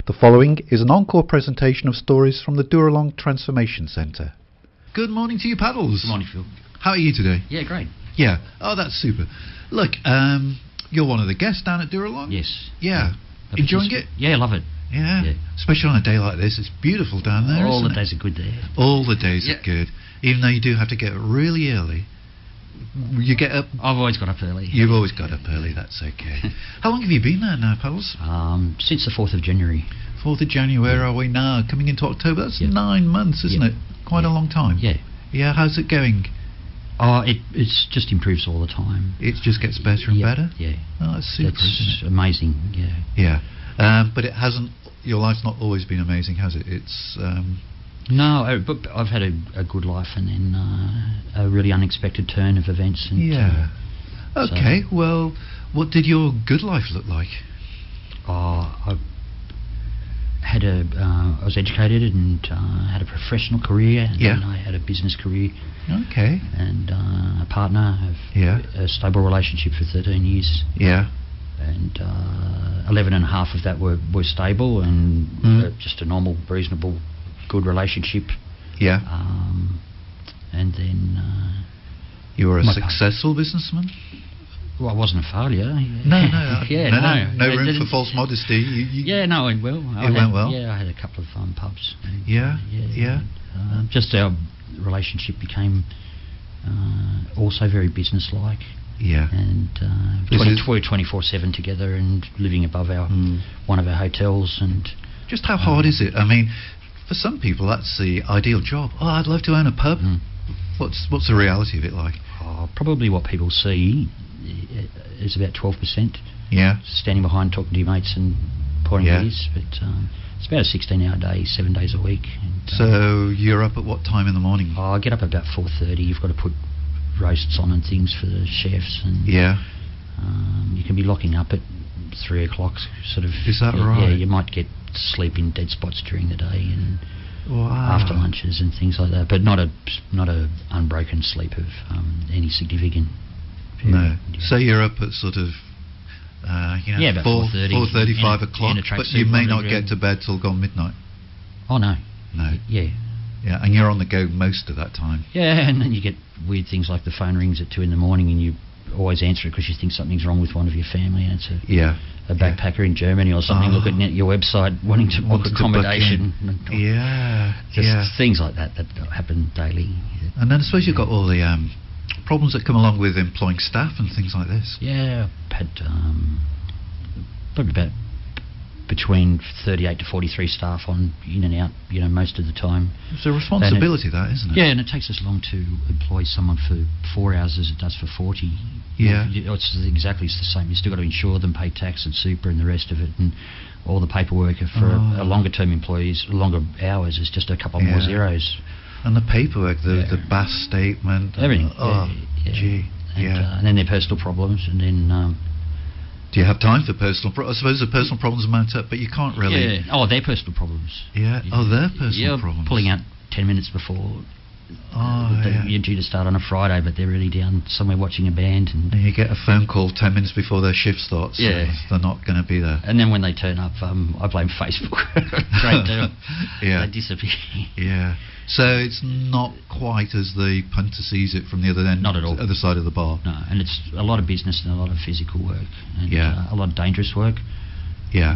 The following is an encore presentation of stories from the Dooralong Transformation Centre. Good morning to you, Puddles. Good morning, Phil. How are you today? Yeah, great. Yeah. Oh, that's super. Look, you're one of the guests down at Dooralong? Yes. Yeah. Enjoying it? Yeah, love it. Yeah. Especially on a day like this. It's beautiful down there, All isn't the it? days are good there. All the days are good. Even though you do have to get up really early. You get up... I've always got up early. You've always got up early, that's okay. How long have you been there now, Puddles? Since the 4th of January. 4th of January, where are we now? Coming into October? That's 9 months, isn't it? Quite a long time. Yeah. Yeah, how's it going? It just improves all the time. It just gets better and better? Yeah. Oh, that's super, That's isn't it? amazing, yeah. Yeah. But it hasn't... Your life's not always been amazing, has it? It's... No, but I've had a good life and then a really unexpected turn of events. And, okay, well, what did your good life look like? I was educated and had a professional career, and then I had a business career. Okay. And a partner, a stable relationship for 13 years. Yeah. And 11 and a half of that were stable and just a normal, reasonable, good relationship. Yeah. And then... you were a successful businessman? Well, I wasn't a failure. No. No room for false modesty. It went well. Went well? Yeah, I had a couple of pubs. Yeah. Just our relationship became also very business-like. Yeah. And we're 24/7 together and living above our one of our hotels. And just how hard is it? I mean, for some people, that's the ideal job. Oh, I'd love to own a pub. What's the reality of it like? Probably what people see is about 12%. Yeah. Standing behind, talking to your mates and pouring beers. But it's about a 16-hour day, 7 days a week. And, so you're up at what time in the morning? I get up about 4:30. You've got to put roasts on and things for the chefs. And you can be locking up at 3 o'clock. Sort of. Is that right? Yeah, you might get sleep in dead spots during the day and after lunches and things like that, but not a unbroken sleep of any significant period. No. So you're up at sort of about 4:30, 5 o'clock, but you may not get to bed till gone midnight. Oh no. Yeah, and you're on the go most of that time. Yeah, and then you get weird things like the phone rings at 2 in the morning and you always answer it because you think something's wrong with one of your family, and it's a backpacker in Germany or something looking at your website wanting to book accommodation. Just things like that happen daily. And then I suppose you've got all the problems that come along with employing staff and things like this. Yeah, I've had probably about between 38 to 43 staff on in and out, most of the time. It's a responsibility, that, isn't it? Yeah, and it takes as long to employ someone for 4 hours as it does for 40. Yeah. It's the same. You've still got to insure them, pay tax and super and the rest of it, and all the paperwork for a longer term employees, longer hours is just a couple more zeros. And the paperwork, the BAS statement. Everything. And then their personal problems, and then... do you have time for personal problems? I suppose the personal problems mount up, but you can't really... Yeah. Oh, their personal problems. Yeah. Oh, their personal problems. Pulling out 10 minutes before... You're due to start on a Friday, but they're really down somewhere watching a band. And you get a phone call 10 minutes before their shift starts. Yeah. So they're not going to be there. And then when they turn up, I blame Facebook. Great deal. Yeah. They disappear. Yeah. So it's not quite as the punter sees it from the other end. Not at all. Other side of the bar. No, and it's a lot of business and a lot of physical work. And a lot of dangerous work. Yeah.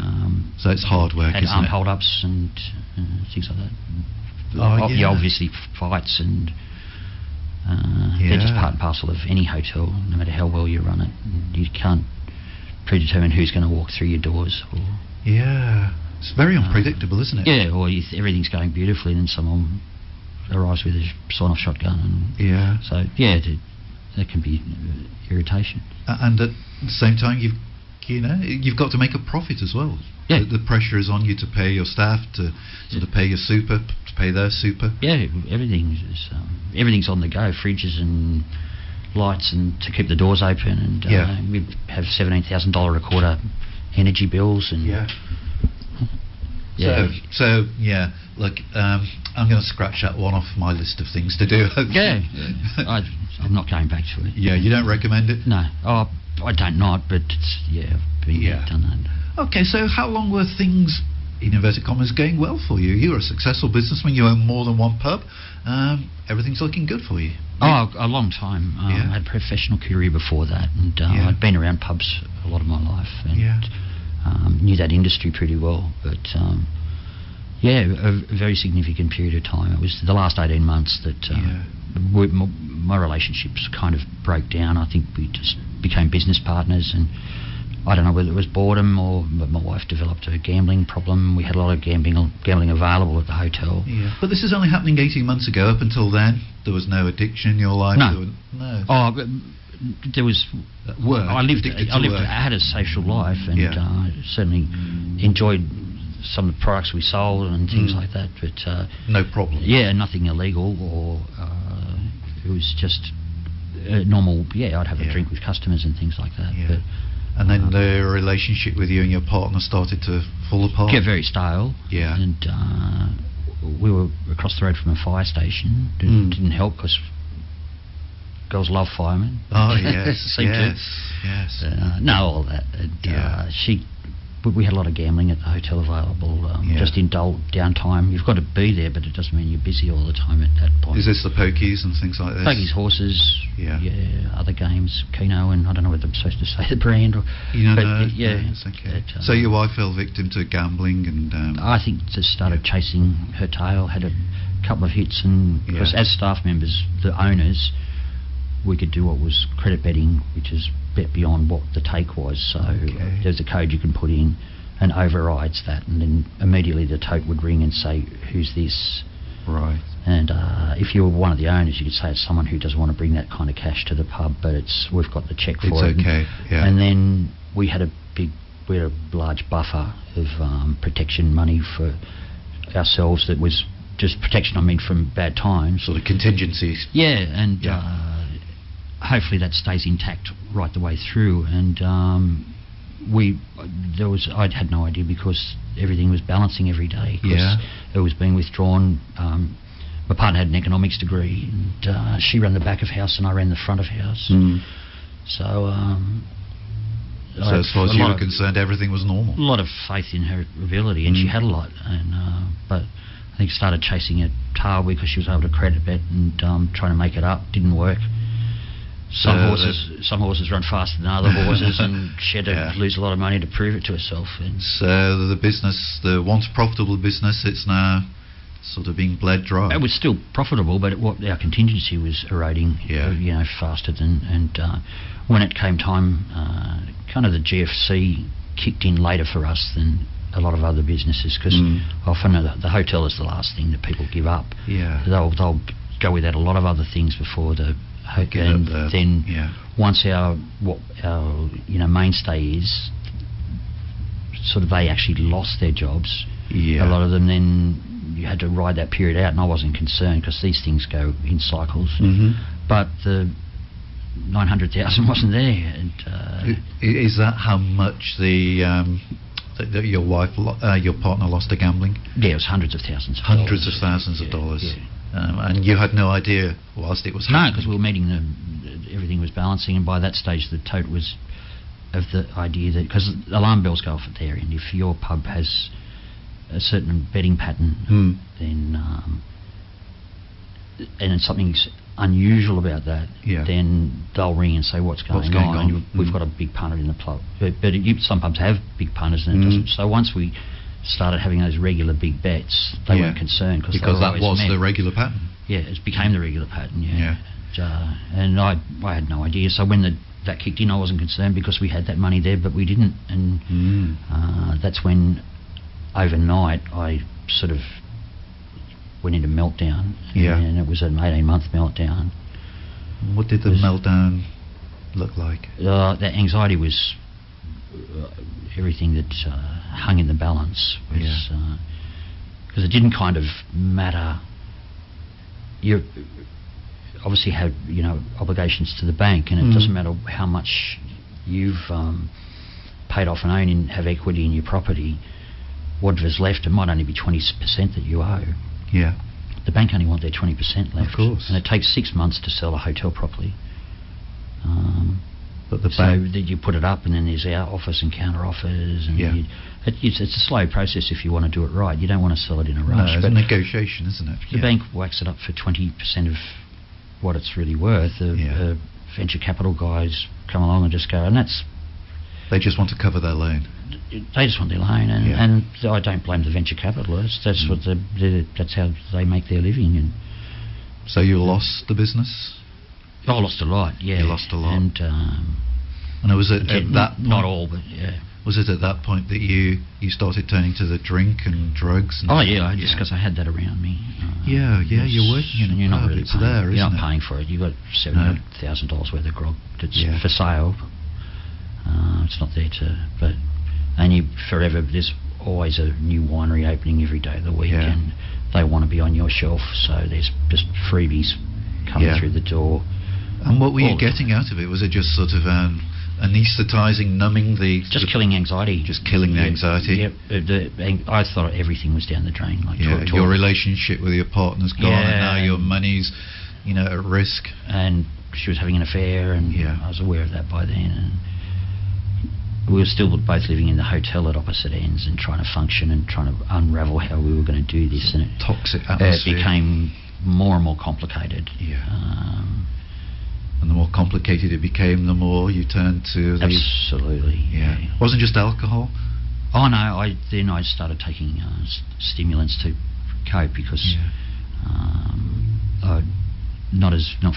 So it's hard work, isn't it? Arm hold-ups and things like that. Obviously fights and they're just part and parcel of any hotel, no matter how well you run it. You can't predetermine who's going to walk through your doors. It's very unpredictable, isn't it? Yeah, or if everything's going beautifully and then someone arrives with a sawn-off shotgun. And so, there can be irritation. And at the same time, you've got to make a profit as well. Yeah. The pressure is on you to pay your staff, to sort of pay your super, to pay their super. Yeah, everything's on the go. Fridges and lights, and to keep the doors open. And we have $17,000 a quarter energy bills. And Look, I'm going to scratch that one off my list of things to do. I'm not going back to it. Yeah, you don't recommend it? No, I don't not, but I've done that. Okay, so how long were things in inverted commas, going well for you. You're a successful businessman. You own more than one pub. Everything's looking good for you. Oh, a long time. I had a professional career before that, and I'd been around pubs a lot of my life, and knew that industry pretty well. But a very significant period of time. It was the last 18 months that my relationships kind of broke down. I think we just became business partners, and I don't know whether it was boredom or my wife developed a gambling problem. We had a lot of gambling available at the hotel. Yeah. But this is only happening 18 months ago. Up until then, there was no addiction in your life? No. No. Oh, there was work. I had a social life, and certainly enjoyed some of the products we sold and things like that. But no problem. Yeah, nothing illegal, or it was just normal. Yeah, I'd have a drink with customers and things like that. Yeah. But, and then the relationship with you and your partner started to fall apart? Get very stale. Yeah. And we were across the road from a fire station. Didn't help because girls love firemen. Oh, yes. Yes. No, all that. And, we had a lot of gambling at the hotel available, just in downtime. You've got to be there, but it doesn't mean you're busy all the time at that point. Is this the pokies and things like this? Pokies, horses, other games, Keno, and I don't know whether I'm supposed to say the brand. Or, it's okay. So your wife fell victim to gambling, and I think just started chasing her tail, had a couple of hits, and because as staff members, the owners, we could do what was credit betting, which is bet beyond what the take was. So there's a code you can put in and overrides that, and then immediately the tote would ring and say, who's this? Right. And if you were one of the owners, you could say it's someone who doesn't want to bring that kind of cash to the pub, but we've got the check for it. It's okay. Yeah. And then we had a large buffer of protection money for ourselves that was just protection, from bad times. Sort of contingencies. Yeah, and hopefully that stays intact right the way through. And I had no idea because everything was balancing every day. It was being withdrawn. My partner had an economics degree, and she ran the back of house and I ran the front of house. So as far as you were concerned, everything was normal. A lot of faith in her ability, and she had a lot. And but I think started chasing a tail because she was able to credit bet and trying to make it up. Didn't work. Some horses run faster than other horses, and she had to lose a lot of money to prove it to herself. And so the business, the once profitable business, it's now sort of being bled dry. It was still profitable, but our contingency was eroding, faster than. And when it came time, kind of the GFC kicked in later for us than a lot of other businesses, because often the hotel is the last thing that people give up. Yeah, they'll go without a lot of other things before the. And then once our mainstay is sort of, they actually lost their jobs. A lot of them, then you had to ride that period out, and I wasn't concerned because these things go in cycles. But the 900,000 wasn't there. And, is that how much that your wife, your partner, lost to gambling? Yeah, it was hundreds of thousands. Hundreds of thousands of dollars. Yeah. And you had no idea whilst it was happening? No, because we were meeting everything was balancing, and by that stage the tote was of the idea that, because alarm bells go off at there, and if your pub has a certain betting pattern, then and something's unusual about that, then they'll ring and say what's going on? And we've got a big punter in the pub, but some pubs have big punters and it doesn't. So once we started having those regular big bets, they weren't concerned because that was the regular pattern. Yeah, it became the regular pattern. And I had no idea. So when that kicked in, I wasn't concerned because we had that money there, but we didn't. And that's when overnight I sort of went into meltdown. And it was an 18-month meltdown. What did the meltdown look like? The anxiety was everything that hung in the balance, was because it didn't kind of matter. You obviously have obligations to the bank, and it doesn't matter how much you've paid off and own and have equity in your property. Whatever's left, it might only be 20% that you owe. The bank only want their 20% left. Of course. And it takes 6 months to sell a hotel properly. But the bank, you put it up, and then there's our office and counter offers, and it's a slow process if you want to do it right. You don't want to sell it in a rush. No, it's a negotiation, isn't it? The bank whacks it up for 20% of what it's really worth. The venture capital guys come along and just go, and that's... They just want to cover their loan. They just want their loan, and I don't blame the venture capitalists. That's what that's how they make their living. And so you lost the business? I lost a lot. Yeah, you lost a lot. And it was at that point, not all, but yeah. Was it at that point that you started turning to the drink and drugs? And just because I had that around me. You're working in a pub. Really you're not paying for it. You've got $700,000 worth of grog that's for sale. It's not there there's always a new winery opening every day of the week, and they want to be on your shelf, so there's just freebies coming through the door. And what were you getting out of it? Was it just sort of anaesthetising, numbing the... Just killing anxiety. Just killing the anxiety? Yep. I thought everything was down the drain. Your relationship with your partner's gone, and now your money's at risk. And she was having an affair, and I was aware of that by then. And we were still both living in the hotel at opposite ends and trying to function and trying to unravel how we were going to do this. And toxic atmosphere. It became more and more complicated. And the more complicated it became, the more you turned to the... Absolutely. It wasn't just alcohol? Oh, no. I started taking stimulants to cope because... not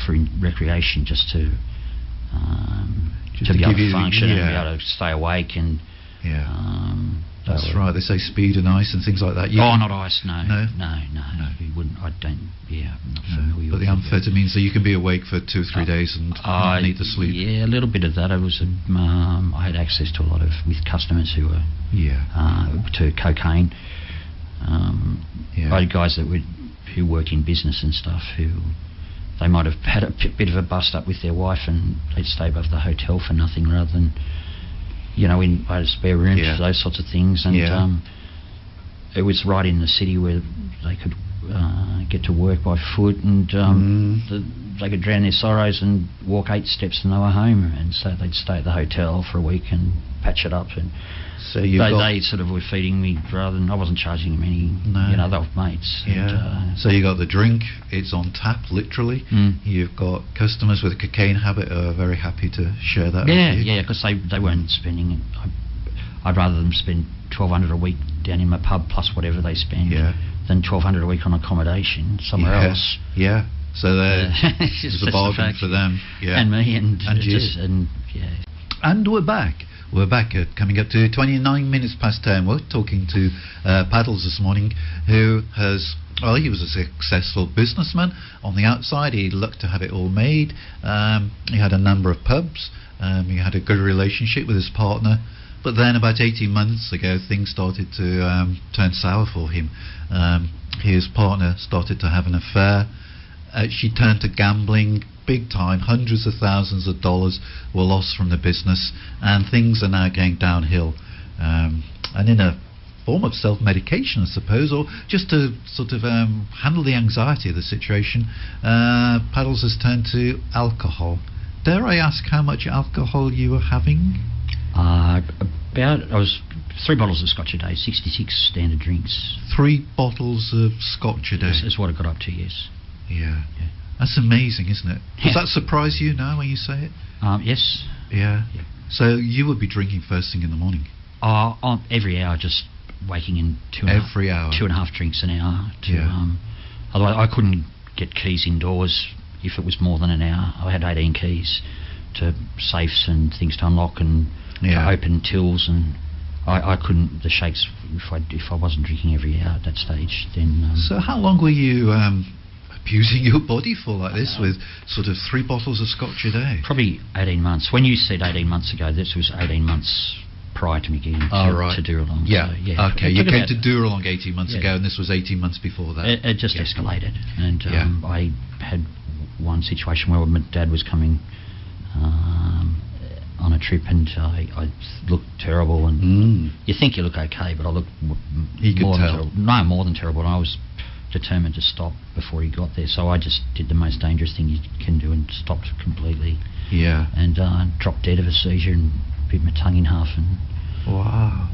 for recreation, just to be able to function and be able to stay awake and... That's right. They say speed and ice and things like that. Not ice. No. You wouldn't. I don't. I'm not familiar. But the amphetamines, so you can be awake for 2 or 3 days and not need to sleep. Yeah, a little bit of that. I had access to a lot with customers who were to cocaine. I had guys who work in business and stuff who they might have had a bit of a bust up with their wife and they'd stay above the hotel for nothing rather than. I had a spare room for those sorts of things, and it was right in the city where they could get to work by foot, and they could drown their sorrows and walk 8 steps and they were home, and so they'd stay at the hotel for a week and patch it up. And so they sort of were feeding me rather than I wasn't charging them any. They were mates. So you got the drink; it's on tap, literally. You've got customers with a cocaine habit who are very happy to share that. with you. Because they weren't spending. I'd rather them spend $1,200 a week down in my pub plus whatever they spend than $1,200 a week on accommodation somewhere else. So it's a bargain for them. And me and you. And we're back. We're back coming up to 29 minutes past 10. We're talking to Puddles this morning, who he was a successful businessman. On the outside, he looked to have it all made. He had a number of pubs. He had a good relationship with his partner. But then about 18 months ago, things started to turn sour for him. His partner started to have an affair. She turned to gambling big time. Hundreds of thousands of dollars were lost from the business, and things are now going downhill. And in a form of self-medication, I suppose, or just to sort of handle the anxiety of the situation, Puddles has turned to alcohol. Dare I ask how much alcohol you were having? I was 3 bottles of scotch a day, 66 standard drinks. 3 bottles of scotch a day? Is what it got up to, yes. Yeah. That's amazing, isn't it? Does that surprise you now when you say it? Yes. Yeah. So you would be drinking first thing in the morning? Every hour, just waking in 2.5 drinks an hour. Otherwise, I couldn't get keys indoors if it was more than an hour. I had 18 keys to safes and things to unlock and to open tills, and I couldn't. The shakes if I wasn't drinking every hour at that stage. Then. So how long were you abusing your body for like this with sort of 3 bottles of scotch a day? Probably 18 months. When you said 18 months ago, this was 18 months prior to me getting to Dooralong. Okay, you came to Dooralong 18 months ago, and this was 18 months before that. It just escalated, and I had one situation where my dad was coming on a trip, and I looked terrible, and you think you look okay, but I looked more than terrible. And I was determined to stop before he got there. So I just did the most dangerous thing you can do and stopped completely. Yeah. And dropped dead of a seizure and bit my tongue in half. And wow.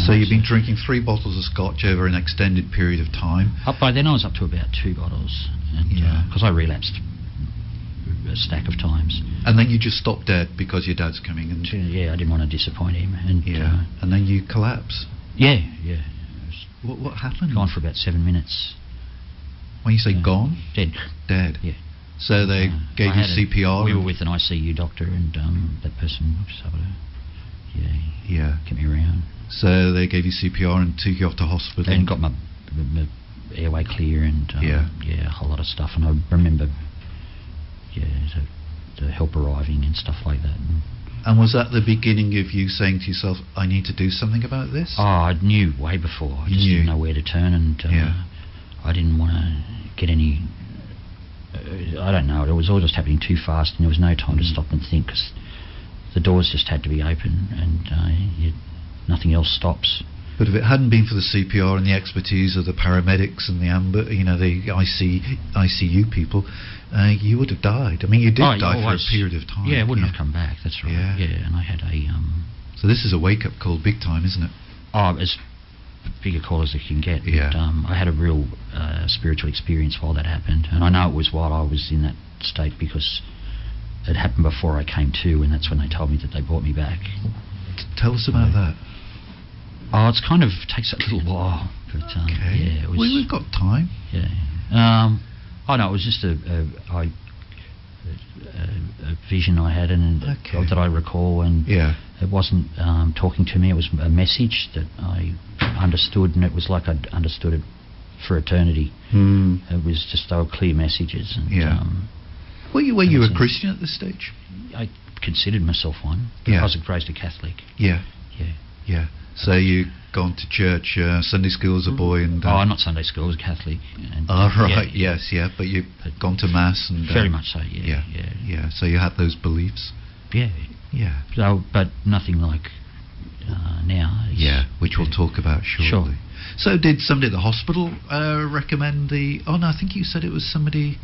So you've been drinking 3 bottles of scotch over an extended period of time. By then I was up to about 2 bottles. Because I relapsed a stack of times. And then you just stopped dead because your dad's coming. And I didn't want to disappoint him. And and then you collapse. Yeah. What happened? Gone for about 7 minutes. When you say gone? Dead. Dead. Yeah. So they gave you CPR. We were with an ICU doctor, and that person was able to get me around. So they gave you CPR and took you off to hospital. And got my airway clear and a whole lot of stuff. And I remember the help arriving and stuff like that. And was that the beginning of you saying to yourself, I need to do something about this? Oh, I knew way before. I just didn't know where to turn, and I didn't want to get any... I don't know, it was all just happening too fast, and there was no time to stop and think, because the doors just had to be open, and nothing else stops. But if it hadn't been for the CPR and the expertise of the paramedics and the ICU people, you would have died. I mean, you did die for a period of time. Yeah, it wouldn't have come back. That's right. Yeah, and I had a. So this is a wake-up call, big time, isn't it? Oh, as big a call as it can get. Yeah. But, I had a real spiritual experience while that happened, and I know it was while I was in that state because it happened before I came to, and that's when they told me that they brought me back. Tell us about that. Oh, it's kind of takes a little while, but okay. We've got time. Yeah. Oh no, it was just a vision I had, and that I recall, and it wasn't talking to me. It was a message that I understood, and it was like I'd understood it for eternity. It was just they were clear messages. And, were you a Christian at this stage? I considered myself one. I was raised a Catholic. Yeah. So you gone to church, Sunday school as a boy, and not Sunday school, I was Catholic. And, right, but you've gone to mass and very much so. Yeah. So you had those beliefs. Yeah. So, but nothing like now. Which we'll talk about shortly. Sure. So did somebody at the hospital recommend the? Oh no, I think you said it was somebody.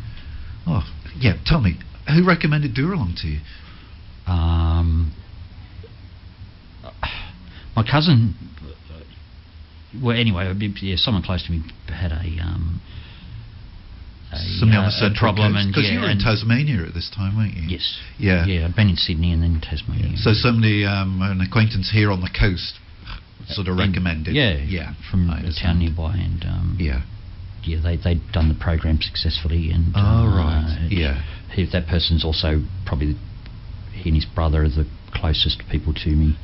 Oh yeah, tell me who recommended Dooralong to you. My cousin, someone close to me had somebody on the central problem, because you were in Tasmania at this time, weren't you? Yes. Yeah. I'd been in Sydney and then Tasmania. So somebody, an acquaintance here on the coast, sort of recommended. From a town nearby, and they'd done the program successfully, and that person's also probably he and his brother are the closest people to me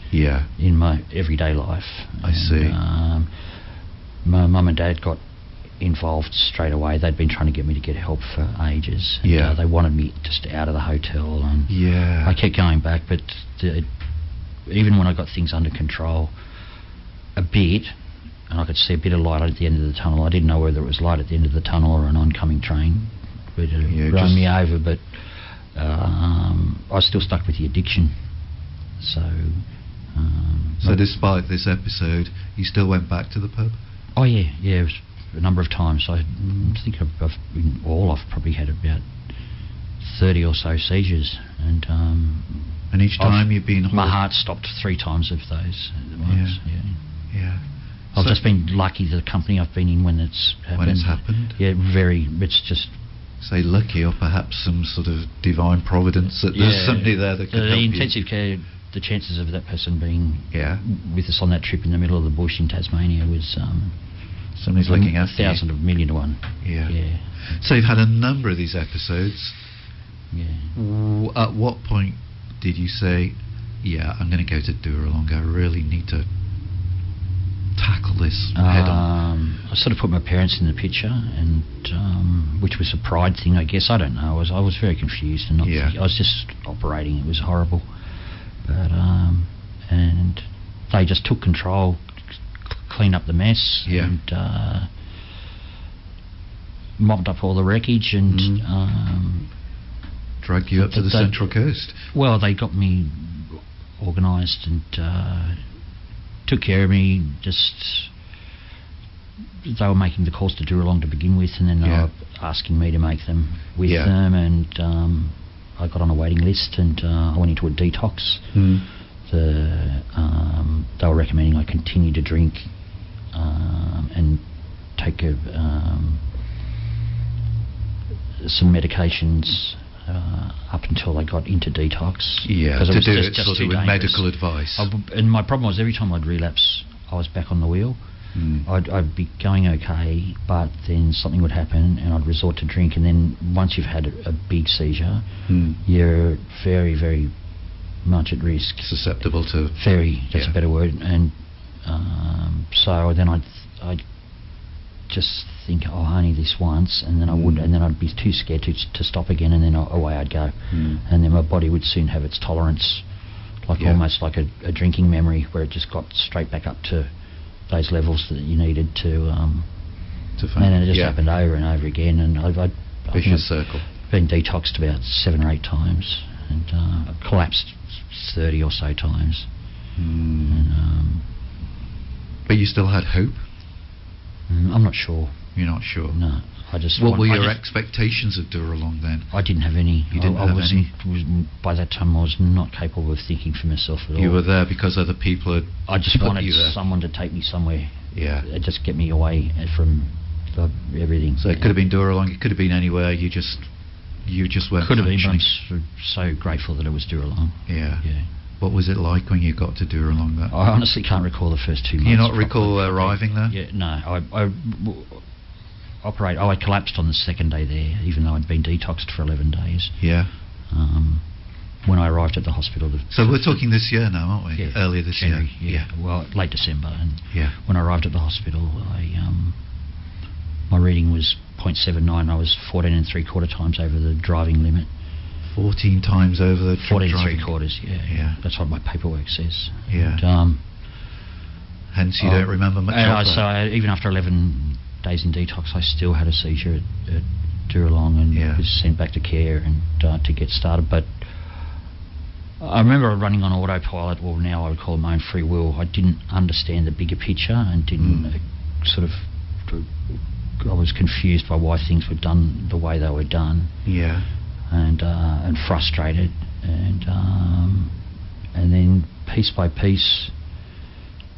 in my everyday life. I see. My mum and dad got involved straight away. They'd been trying to get me to get help for ages. And, they wanted me just out of the hotel, and I kept going back, but even when I got things under control a bit, and I could see a bit of light at the end of the tunnel, I didn't know whether it was light at the end of the tunnel or an oncoming train would run me over, but I was still stuck with the addiction. So despite this episode, you still went back to the pub? Oh yeah, it was a number of times. I think I've probably had about 30 or so seizures, and each time you've been... My heart stopped 3 times of those at once. Yeah. I've just been lucky the company I've been in when it's happened. When it's happened? Yeah, it's just... Say lucky, or perhaps some sort of divine providence that there's somebody there that could help you. The intensive care, the chances of that person being with us on that trip in the middle of the bush in Tasmania was... somebody's looking after you. 1,000 of 1,000,000 to 1. Yeah. So you've had a number of these episodes. Yeah. At what point did you say, I'm going to go to Dooralong, I really need to tackle this head on? I sort of put my parents in the picture, and which was a pride thing, I guess. I don't know. I was very confused, and I was just operating. It was horrible, but and they just took control, cleaned up the mess, and mopped up all the wreckage, and dragged you up to the Central Coast. Well, they got me organised and took care of me, just they were making the calls to Dooralong to begin with, and then they were asking me to make them with them, and I got on a waiting list, and I went into a detox. They were recommending I continue to drink and take some medications up until I got into detox. Yeah, to do it sort of with medical advice. And my problem was every time I'd relapse, I was back on the wheel. I'd be going okay, but then something would happen and I'd resort to drink, and then once you've had a big seizure, you're very, very much at risk. Susceptible to... That's a better word. And so then I'd just think, only this once, and then I would, and then I'd be too scared to stop again, and then away I'd go. And then my body would soon have its tolerance, almost like a drinking memory, where it just got straight back up to those levels that you needed to and it just happened over and over again, and I've vicious circle. Been detoxed about 7 or 8 times, and I've collapsed 30 or so times. But you still had hope? I'm not sure. You're not sure? No. What were your expectations of Dooralong then? I didn't have any. You didn't have any? By that time, I was not capable of thinking for myself at all. You were there because other people had... I just wanted someone to take me somewhere. Yeah. Just get me away from everything. So it could have been Dooralong, it could have been anywhere, you just weren't Could have been, but I'm so grateful that it was Dooralong. Yeah. What was it like when you got to Dooralong? I honestly can't recall the first 2 months. You not recall arriving there? Yeah, no. I collapsed on the second day there, even though I'd been detoxed for 11 days. Yeah. When I arrived at the hospital. So we're talking this year now, aren't we? Yeah, earlier this January, year. Yeah. Well, late December. And when I arrived at the hospital, my reading was 0.79. I was 14 3/4 times over the driving limit. 14 times over the 14 driving. 3/4. Yeah. That's what my paperwork says. Yeah. And, hence, you don't remember much of that. So even after 11 days in detox, I still had a seizure at Dooralong, and was sent back to care and to get started. But I remember running on autopilot, or now I would call it my own free will. I didn't understand the bigger picture, and didn't I was confused by why things were done the way they were done. Yeah. And frustrated, and then piece by piece,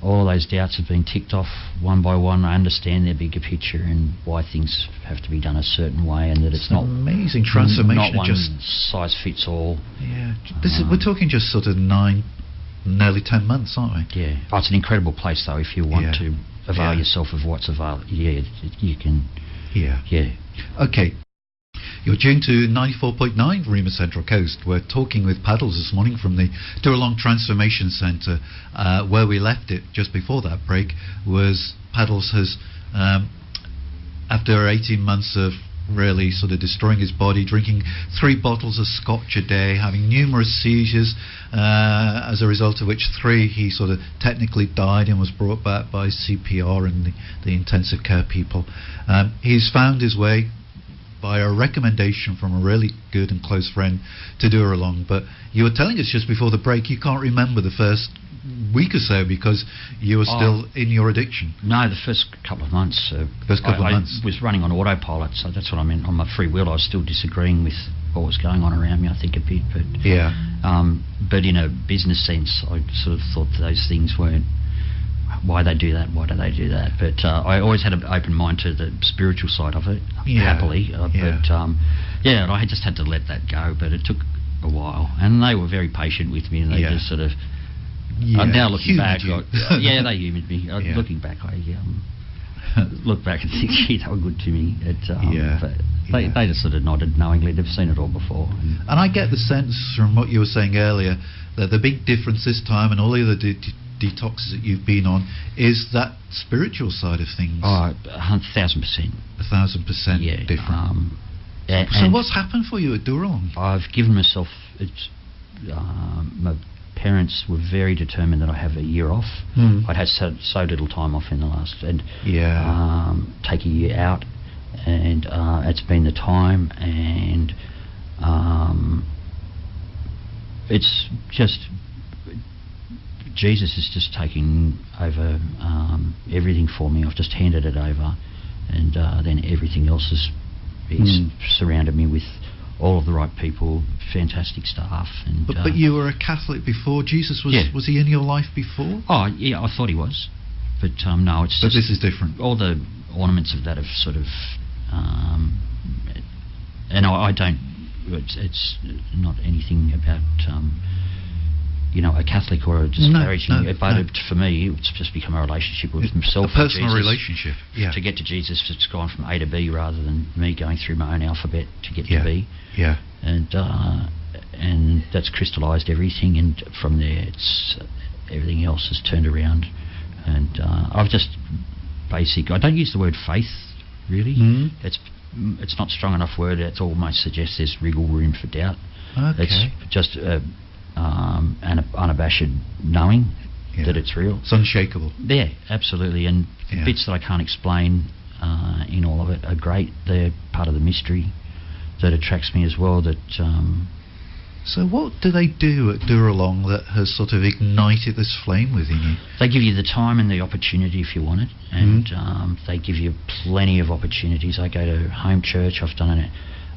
all of those doubts have been ticked off one by one. I understand their bigger picture and why things have to be done a certain way, and that it's not amazing transformation. Not one size fits all. Yeah, we're talking just sort of 9, nearly 10 months, aren't we? Yeah. It's an incredible place, though. If you want to avail yourself of what's available, you can. Yeah. Okay. You're tuned to 94.9 Rima Central Coast. We're talking with Puddles this morning from the Dooralong Transformation Centre. Where we left it just before that break was Puddles has, after 18 months of really sort of destroying his body, drinking 3 bottles of scotch a day, having numerous seizures, as a result of which 3 he sort of technically died and was brought back by CPR and the intensive care people. He's found his way by a recommendation from a really good and close friend to Dooralong. But you were telling us just before the break you can't remember the first week or so because you were still in your addiction. No, the first couple of months. I was running on autopilot, so that's what I meant. On my free will, I was still disagreeing with what was going on around me, I think, a bit. But but in a business sense, I sort of thought those things weren't. Why they do that? Why do they do that? But I always had an open mind to the spiritual side of it, happily. But and I just had to let that go. But it took a while, and they were very patient with me, and they just sort of. Now looking back, they humoured me. Looking back, I look back and think, gee, they were good to me. But they just sort of nodded knowingly. They've seen it all before. And I get the sense from what you were saying earlier that the big difference this time, and all the other detoxes that you've been on, is that spiritual side of things. 1,000%. 1,000% different. So what's happened for you at Dooralong? I've given myself. My parents were very determined that I have a year off. I'd had so little time off in the last, and take a year out, and it's been the time, and it's just Jesus is just taking over everything for me. I've just handed it over, and then everything else is surrounded me with all of the right people, fantastic staff. And but you were a Catholic before Jesus was. Yeah. Was he in your life before? Oh yeah, I thought he was, but no, it's. But just this is different. All the ornaments of that have sort of, and I don't. It's not anything about. A Catholic or a disparaging, but for me, it's just become a relationship with himself. A personal Jesus. Relationship, yeah. To get to Jesus, it's gone from A to B rather than me going through my own alphabet to get to B. Yeah. And that's crystallised everything, and from there, everything else has turned around. And I've just basic. I don't use the word faith really. It's not strong enough word. It almost suggests there's wriggle room for doubt. Okay. It's just an unabashed knowing that it's real. It's unshakable. Yeah, absolutely. And the bits that I can't explain in all of it are great. They're part of the mystery that attracts me as well. That. So what do they do at Dooralong that has sort of ignited this flame within you? They give you the time and the opportunity if you want it, and they give you plenty of opportunities. I go to home church. I've done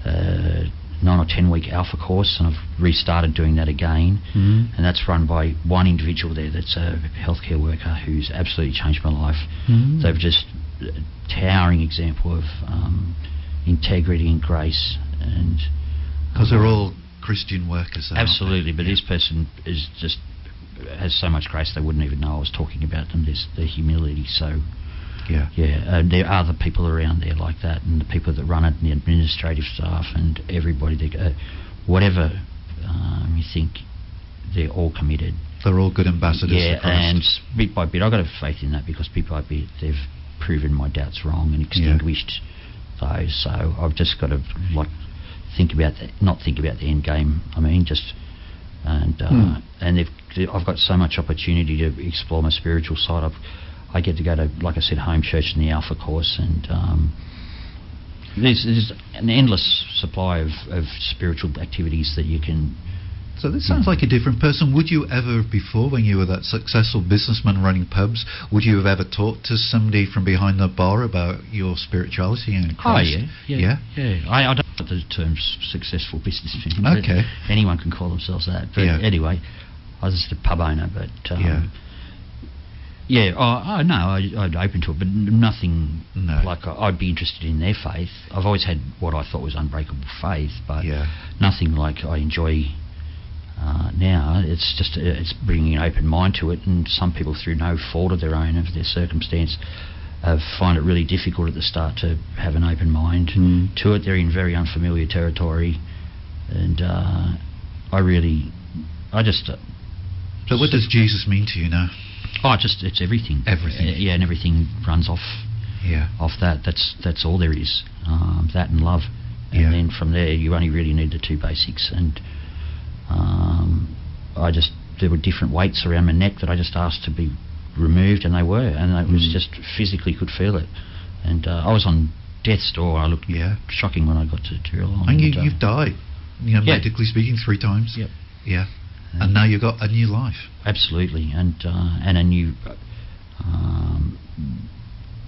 a 9 or 10 week Alpha course, and I've restarted doing that again, and that's run by one individual there that's a healthcare worker who's absolutely changed my life. They've just a towering example of integrity and grace, and because they're all Christian workers. Absolutely, but this person is just has so much grace they wouldn't even know I was talking about them. There's the humility. So there are other people around there like that, and the people that run it, and the administrative staff, and everybody. Whatever you think, they're all committed. They're all good ambassadors. Yeah, for Christ. and bit by bit, I've got faith in that because bit by bit they've proven my doubts wrong and extinguished those. So I've just got to not think about the end game. I mean, just and I've got so much opportunity to explore my spiritual side. I get to go to, like I said, home church and the Alpha course, and there's an endless supply of spiritual activities that you can. So this sounds like a different person. Would you ever, before, when you were that successful businessman running pubs, would you have ever talked to somebody from behind the bar about your spirituality and Christ? Oh yeah. I don't like the term successful businessman. Okay. Anyone can call themselves that. But anyway, I was just a pub owner, but I'd open to it, but nothing like I'd be interested in their faith. I've always had what I thought was unbreakable faith, but nothing like I enjoy now. It's just it's bringing an open mind to it, and some people, through no fault of their own, of their circumstance, find it really difficult at the start to have an open mind to it. They're in very unfamiliar territory, and I just. So what does Jesus mean to you now? Oh, it's everything. Everything. And everything runs off that. That's all there is. That and love. And then from there, you only really need the two basics. And there were different weights around my neck that I just asked to be removed, and they were. And it was just physically could feel it. And I was on death's door. I looked shocking when I got to Dooralong. And you've died, medically speaking, 3 times. Yep. Yeah. And now you've got a new life. Absolutely, and a new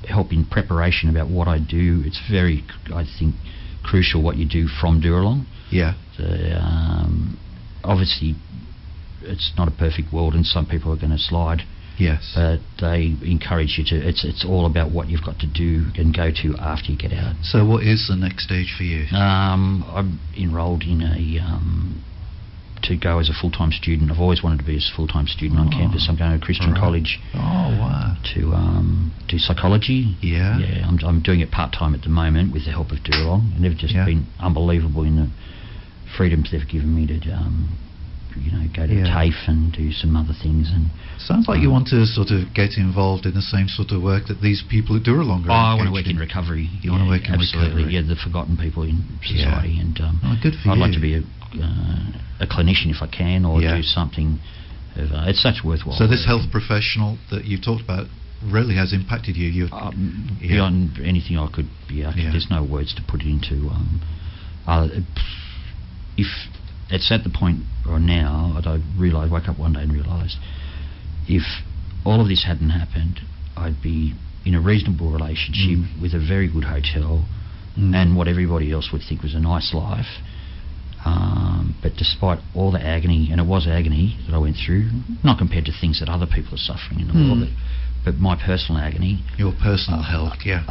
help in preparation about what I do. It's very, I think, crucial what you do from Dooralong. Yeah. Obviously, it's not a perfect world, and some people are going to slide. Yes. But they encourage you to. It's all about what you've got to do and go to after you get out. So, what is the next stage for you? I'm enrolled in to go as a full-time student. I've always wanted to be a full-time student on campus. I'm going to Christian college. Oh, wow. To do psychology. Yeah. Yeah, I'm doing it part-time at the moment with the help of Dooralong, and they've just been unbelievable in the freedoms they've given me to, go to TAFE and do some other things. And sounds like you want to sort of get involved in the same sort of work that these people at Dooralong are I want to work in recovery. You want to work in absolutely, recovery? Yeah, the forgotten people in society. And good for you. I'd like to be a clinician if I can, or do something. It's such worthwhile. So this health professional that you talked about really has impacted you. Beyond anything I could. There's no words to put it into. If it's at the point or now, I wake up one day and realised if all of this hadn't happened, I'd be in a reasonable relationship with a very good hotel and what everybody else would think was a nice life. But despite all the agony, and it was agony that I went through, not compared to things that other people are suffering in the world, but my personal agony. Your personal health, yeah.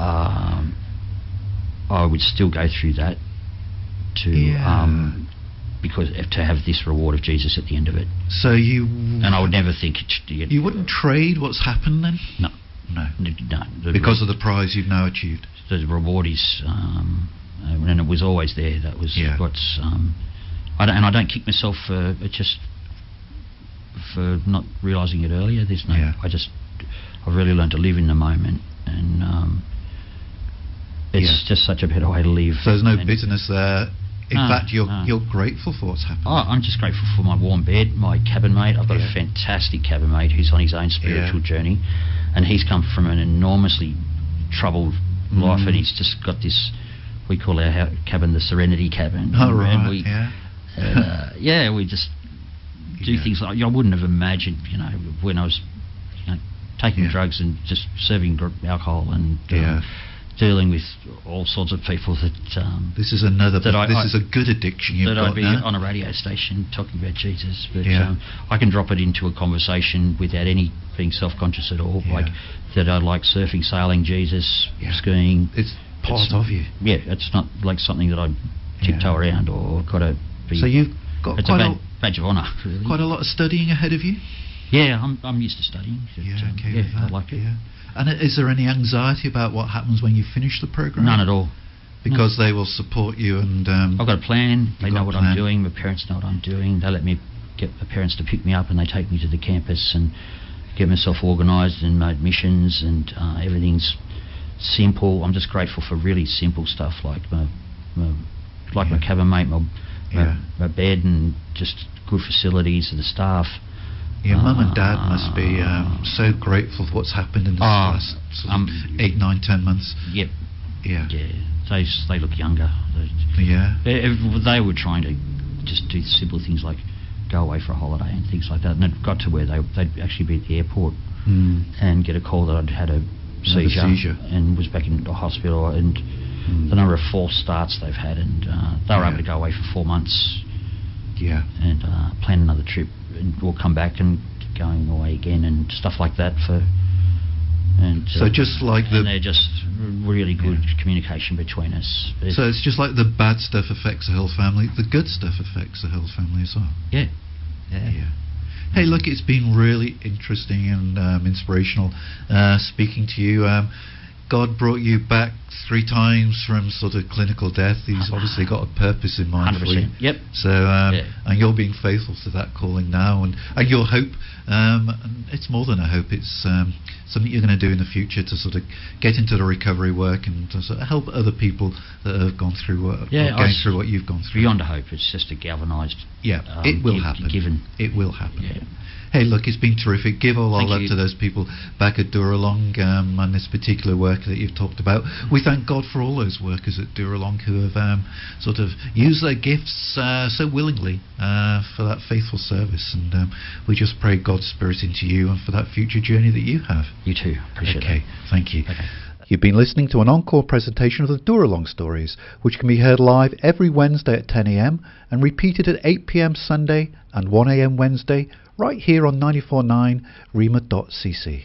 I would still go through that because to have this reward of Jesus at the end of it. So you... And I would never think... You wouldn't trade what's happened then? No. No. Because of the prize you've now achieved? The reward is... and it was always there. That was what's... I don't kick myself for not realising it earlier. There's no... I've really learned to live in the moment, and it's just such a better way to live. So there's no bitterness there. In fact, you're grateful for what's happened. I'm just grateful for my warm bed, my cabin mate. I've got a fantastic cabin mate who's on his own spiritual journey, and he's come from an enormously troubled life, and he's just got this. We call our cabin the Serenity Cabin. Oh, right. And we just do things like I wouldn't have imagined. When I was taking drugs and just serving alcohol and dealing with all sorts of people that this is another this is a good addiction you've got I'd be on a radio station talking about Jesus, but I can drop it into a conversation without any being self-conscious at all, like that I like surfing, sailing, Jesus, skiing. It's part of you. It's not like something that I tiptoe around or got to be. So you've got it's quite a badge of honour, really. Quite a lot of studying ahead of you. I'm used to studying. I like it. And is there any anxiety about what happens when you finish the program? None at all. Because they will support you, and I've got a plan. They know what I'm doing. My parents know what I'm doing. They let me get my parents to pick me up, and they take me to the campus and get myself organised and my admissions, and everything's simple. I'm just grateful for really simple stuff like my cabin mate, my bed, and just good facilities and the staff. Your mum and dad must be so grateful for what's happened in the last 8, 9, 10 months. Yep. Yeah. They look younger. They were trying to just do simple things like go away for a holiday and things like that. And it got to where they'd actually be at the airport and get a call that I'd had a seizure and was back in the hospital, and the number of false starts they've had, and they were able to go away for 4 months. And plan another trip, and we'll come back and going away again and stuff like that so just like they're just really good communication between us. So it's just like the bad stuff affects the whole family, the good stuff affects the whole family as well. Yeah. Hey, look, it's been really interesting and inspirational speaking to you. God brought you back 3 times from sort of clinical death. He's obviously got a purpose in mind 100%. for you. Yep. So, and you're being faithful to that calling now, and your hope. And it's more than a hope. It's something you're going to do in the future to sort of get into the recovery work and to sort of help other people that have gone through going through what you've gone through. Beyond a hope, it's just a galvanised. It will happen. Given. It will happen. Yeah. Hey, look, it's been terrific. Give all our love to those people back at Dooralong and this particular work that you've talked about. We thank God for all those workers at Dooralong who have sort of used their gifts so willingly for that faithful service. And we just pray God's Spirit into you and for that future journey that you have. You too. Appreciate it. Okay, thank you. Okay. You've been listening to an encore presentation of the Dooralong stories, which can be heard live every Wednesday at 10 a.m. and repeated at 8 p.m. Sunday and 1 a.m. Wednesday, right here on 94.9 rema.cc.